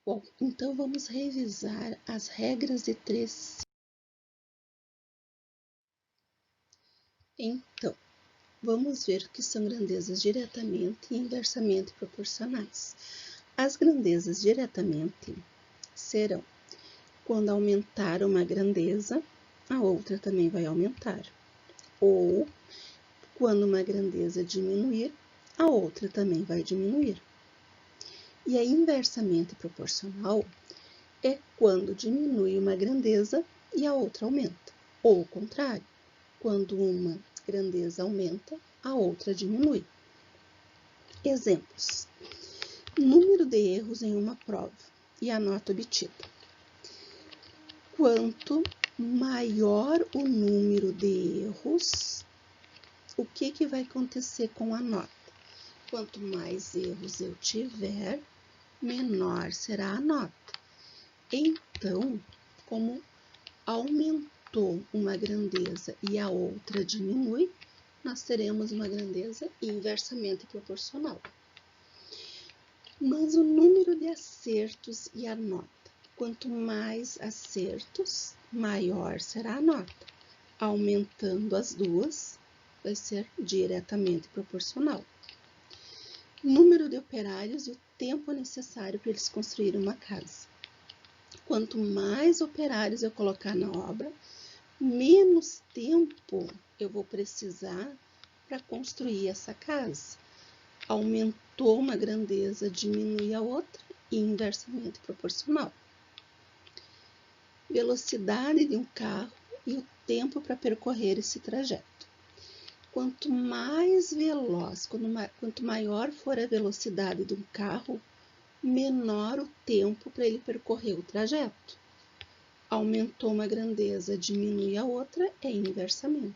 Bom, então vamos revisar as regras de 3. Então, vamos ver o que são grandezas diretamente e inversamente proporcionais. As grandezas diretamente serão quando aumentar uma grandeza, a outra também vai aumentar. Ou quando uma grandeza diminuir, a outra também vai diminuir. E a inversamente proporcional é quando diminui uma grandeza e a outra aumenta. Ou o contrário, quando uma grandeza aumenta, a outra diminui. Exemplos: número de erros em uma prova e a nota obtida. Quanto maior o número de erros, o que vai acontecer com a nota? Quanto mais erros eu tiver, menor será a nota. Então, como aumentou uma grandeza e a outra diminui, nós teremos uma grandeza inversamente proporcional. Mas o número de acertos e a nota. Quanto mais acertos, maior será a nota. Aumentando as duas, vai ser diretamente proporcional. Número de operários e o tempo necessário para eles construírem uma casa. Quanto mais operários eu colocar na obra, menos tempo eu vou precisar para construir essa casa. Aumentou uma grandeza, diminui a outra, e inversamente proporcional. Velocidade de um carro e o tempo para percorrer esse trajeto. Quanto mais veloz, quanto maior for a velocidade de um carro, menor o tempo para ele percorrer o trajeto. Aumentou uma grandeza, diminui a outra, é inversamente.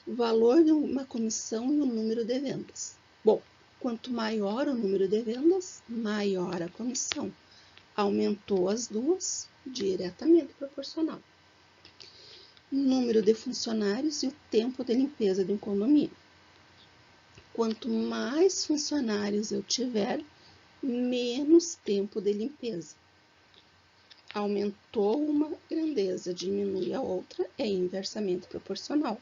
O valor de uma comissão e o número de vendas. Bom, quanto maior o número de vendas, maior a comissão. Aumentou as duas, diretamente proporcional. Número de funcionários e o tempo de limpeza de um condomínio. Quanto mais funcionários eu tiver, menos tempo de limpeza. Aumentou uma grandeza, diminui a outra, é inversamente proporcional.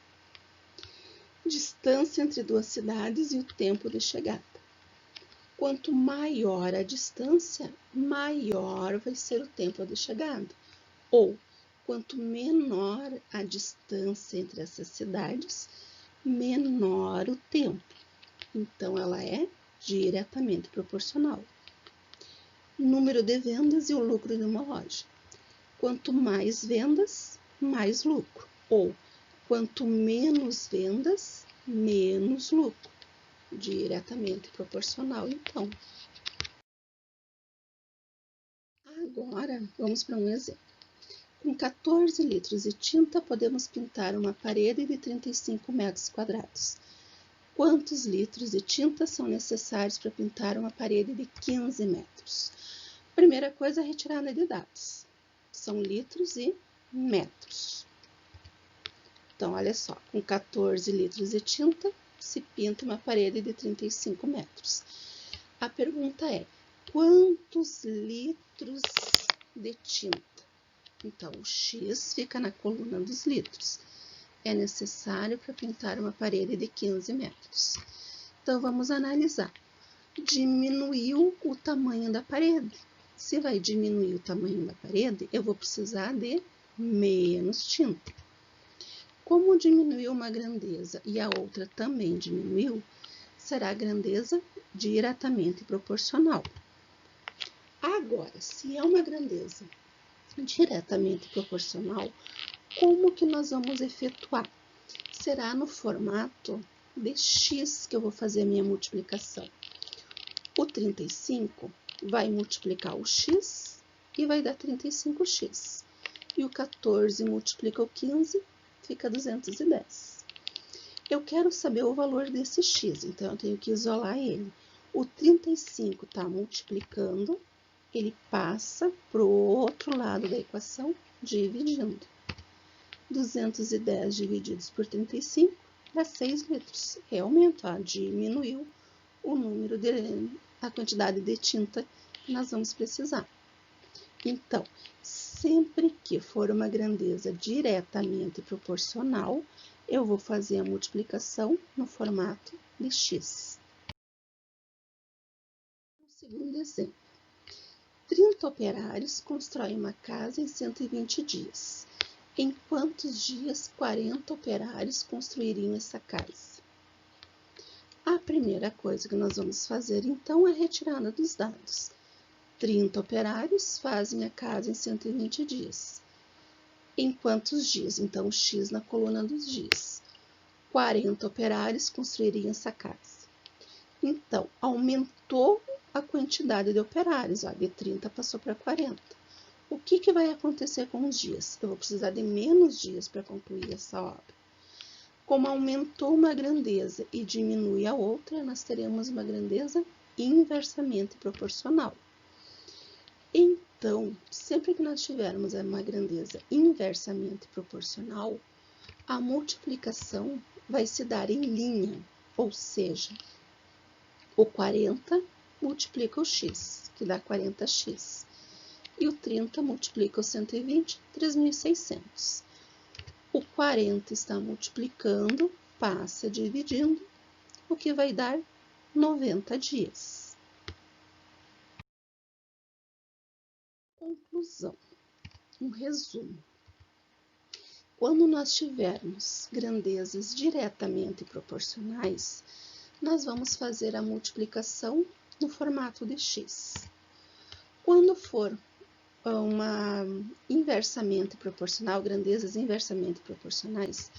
Distância entre duas cidades e o tempo de chegada. Quanto maior a distância, maior vai ser o tempo de chegada. Ou, quanto menor a distância entre essas cidades, menor o tempo. Então, ela é diretamente proporcional. Número de vendas e o lucro de uma loja. Quanto mais vendas, mais lucro. Ou, quanto menos vendas, menos lucro. Diretamente proporcional, então. Agora, vamos para um exemplo. Com 14 litros de tinta, podemos pintar uma parede de 35 metros quadrados. Quantos litros de tinta são necessários para pintar uma parede de 15 metros? Primeira coisa, a retirada de dados. São litros e metros. Então, olha só, com 14 litros de tinta, se pinta uma parede de 35 metros. A pergunta é, quantos litros de tinta? Então, o X fica na coluna dos litros. É necessário para pintar uma parede de 15 metros. Então, vamos analisar. Diminuiu o tamanho da parede. Se vai diminuir o tamanho da parede, eu vou precisar de menos tinta. Como diminuiu uma grandeza e a outra também diminuiu, será a grandeza diretamente proporcional. Agora, se é uma grandeza diretamente proporcional, como que nós vamos efetuar? Será no formato de x que eu vou fazer a minha multiplicação. O 35 vai multiplicar o x e vai dar 35x. E o 14 multiplica o 15, fica 210. Eu quero saber o valor desse x, então eu tenho que isolar ele. O 35 está multiplicando, ele passa para o outro lado da equação, dividindo. 210 divididos por 35 dá 6 litros. Realmente, diminuiu o número a quantidade de tinta nós vamos precisar. Então, sempre que for uma grandeza diretamente proporcional, eu vou fazer a multiplicação no formato de x. Segundo exemplo, 30 operários constroem uma casa em 120 dias. Em quantos dias 40 operários construiriam essa casa? A primeira coisa que nós vamos fazer, então, é a retirada dos dados. 30 operários fazem a casa em 120 dias. Em quantos dias? Então, x na coluna dos dias. 40 operários construiriam essa casa. Então, aumentou a quantidade de operários, ó, de 30 passou para 40. O que vai acontecer com os dias? Eu vou precisar de menos dias para concluir essa obra. Como aumentou uma grandeza e diminui a outra, nós teremos uma grandeza inversamente proporcional. Então, sempre que nós tivermos uma grandeza inversamente proporcional, a multiplicação vai se dar em linha, ou seja, o 40 multiplica o x, que dá 40x, e o 30 multiplica o 120, 3.600. O 40 está multiplicando, passa dividindo, o que vai dar 90 dias. Conclusão, um resumo. Quando nós tivermos grandezas diretamente proporcionais, nós vamos fazer a multiplicação no formato de x. Quando for uma inversamente proporcional, grandezas inversamente proporcionais,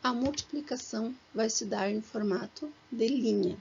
a multiplicação vai se dar em formato de linha.